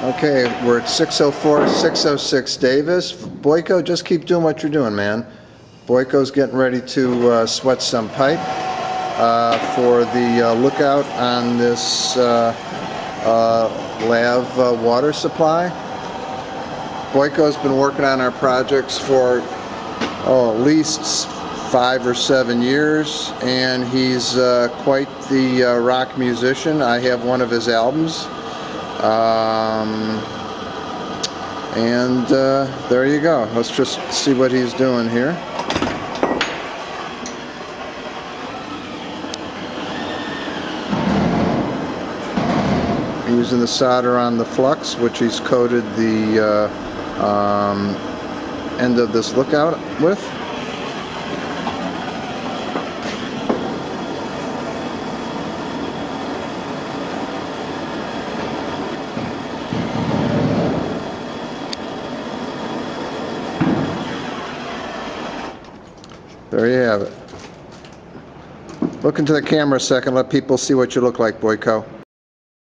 Okay, we're at 604, 606 Davis. Boyko, just keep doing what you're doing, man. Boyko's getting ready to sweat some pipe for the lookout on this Lav water supply. Boyko's been working on our projects for at least 5 or 7 years, and he's quite the rock musician. I have one of his albums. And there you go. Let's just see what he's doing here. Using the solder on the flux, which he's coated the end of this lookout with. There you have it. Look into the camera a second. Let people see what you look like, Boyko.